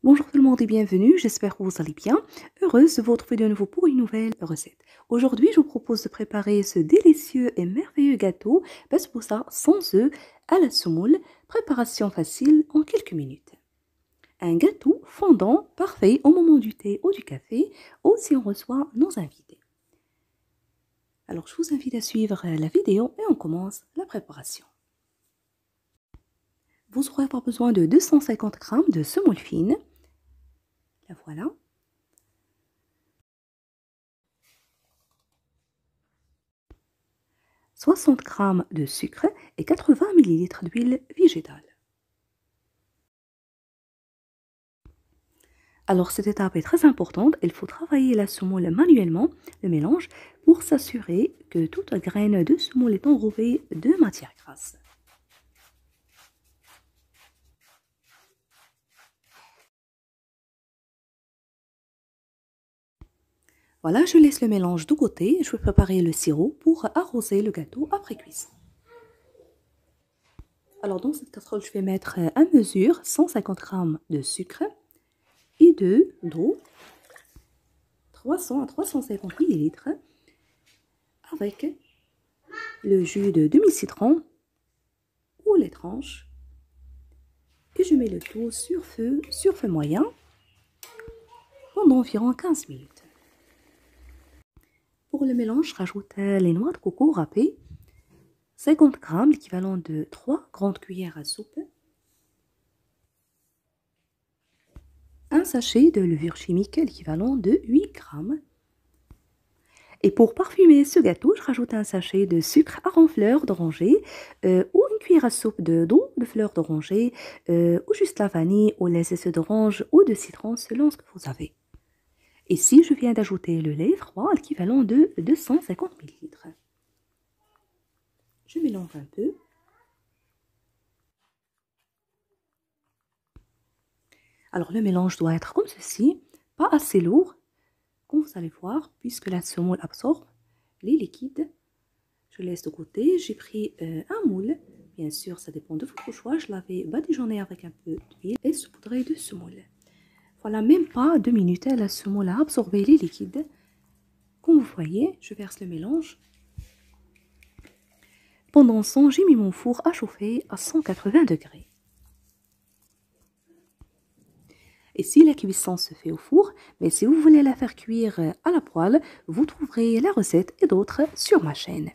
Bonjour tout le monde et bienvenue, j'espère que vous allez bien. Heureuse de vous retrouver de nouveau pour une nouvelle recette. Aujourd'hui, je vous propose de préparer ce délicieux et merveilleux gâteau basbousa sans œufs à la semoule, préparation facile en quelques minutes. Un gâteau fondant parfait au moment du thé ou du café ou si on reçoit nos invités. Alors je vous invite à suivre la vidéo et on commence la préparation. Vous aurez besoin de 250 g de semoule fine. La voilà. 60 g de sucre et 80 ml d'huile végétale. Alors cette étape est très importante, il faut travailler la semoule manuellement, le mélange, pour s'assurer que toute graine de semoule est enrobée de matière grasse. Voilà, je laisse le mélange de côté, je vais préparer le sirop pour arroser le gâteau après cuisson. Alors dans cette casserole, je vais mettre à mesure 150 g de sucre et d'eau, 300 à 350 ml, avec le jus de demi-citron ou les tranches. Et je mets le tout sur feu moyen pendant environ 15 minutes. Pour le mélange, je rajoute les noix de coco râpées, 50 g, l'équivalent de 3 grandes cuillères à soupe, un sachet de levure chimique, l'équivalent de 8 g. Et pour parfumer ce gâteau, je rajoute un sachet de sucre en fleurs d'oranger ou une cuillère à soupe d'eau de fleurs d'oranger ou juste la vanille ou les essais d'orange ou de citron selon ce que vous avez. Ici, je viens d'ajouter le lait froid, l'équivalent de 250 ml. Je mélange un peu. Alors, le mélange doit être comme ceci, pas assez lourd, comme vous allez voir, puisque la semoule absorbe les liquides. Je laisse de côté. J'ai pris un moule. Bien sûr, ça dépend de votre choix. Je l'avais badigeonné avec un peu d'huile et saupoudré de semoule. Voilà, même pas 2 minutes, la semoule a absorbé les liquides. Comme vous voyez, je verse le mélange. Pendant ce temps, j'ai mis mon four à chauffer à 180 degrés. Ici, la cuisson se fait au four, mais si vous voulez la faire cuire à la poêle, vous trouverez la recette et d'autres sur ma chaîne.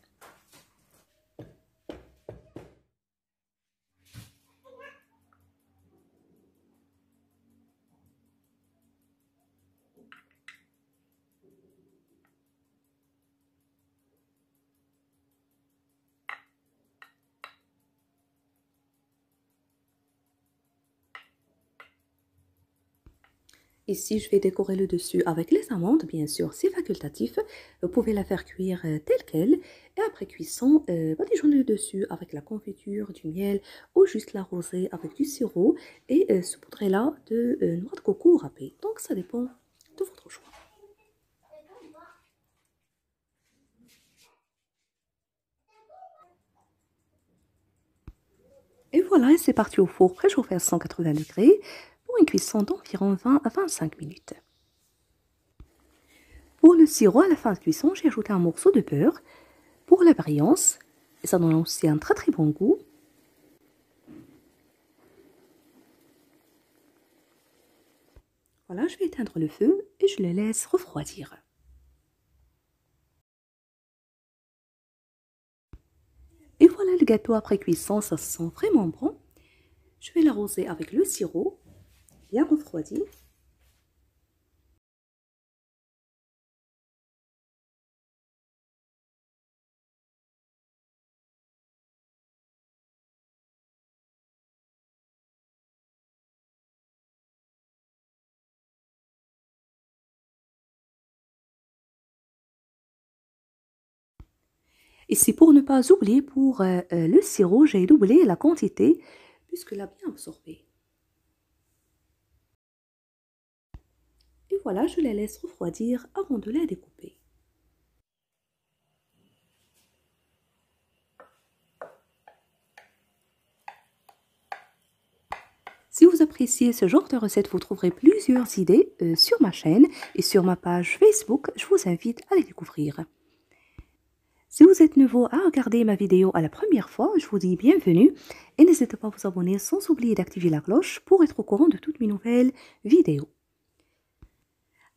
Ici, je vais décorer le dessus avec les amandes, bien sûr, c'est facultatif. Vous pouvez la faire cuire telle qu'elle. Et après cuisson, badigeonnez le dessus avec la confiture, du miel ou juste l'arroser avec du sirop et saupoudrez-la de noix de coco râpée. Donc, ça dépend de votre choix. Et voilà, c'est parti au four préchauffé à 180 degrés pour une cuisson d'environ 20 à 25 minutes. Pour le sirop, à la fin de cuisson, j'ai ajouté un morceau de beurre pour la brillance. Et ça donne aussi un très bon goût. Voilà, je vais éteindre le feu et je le laisse refroidir. Et voilà le gâteau après cuisson, ça sent vraiment bon. Je vais l'arroser avec le sirop, bien refroidi. Ici, pour ne pas oublier, pour le sirop, j'ai doublé la quantité puisqu'il a bien absorbé. Et voilà, je les laisse refroidir avant de les découper. Si vous appréciez ce genre de recette, vous trouverez plusieurs idées sur ma chaîne et sur ma page Facebook. Je vous invite à les découvrir. Si vous êtes nouveau à regarder ma vidéo à la première fois, je vous dis bienvenue et n'hésitez pas à vous abonner sans oublier d'activer la cloche pour être au courant de toutes mes nouvelles vidéos.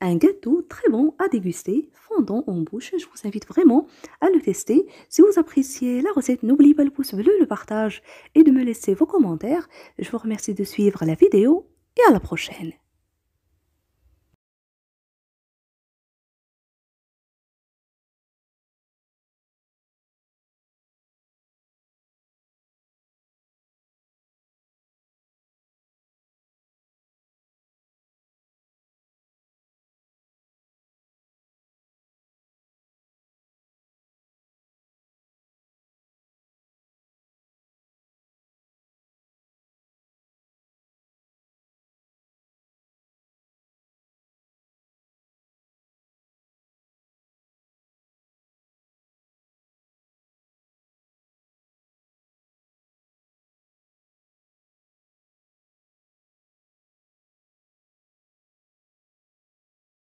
Un gâteau très bon à déguster, fondant en bouche. Je vous invite vraiment à le tester. Si vous appréciez la recette, n'oubliez pas le pouce bleu, le partage et de me laisser vos commentaires. Je vous remercie de suivre la vidéo et à la prochaine.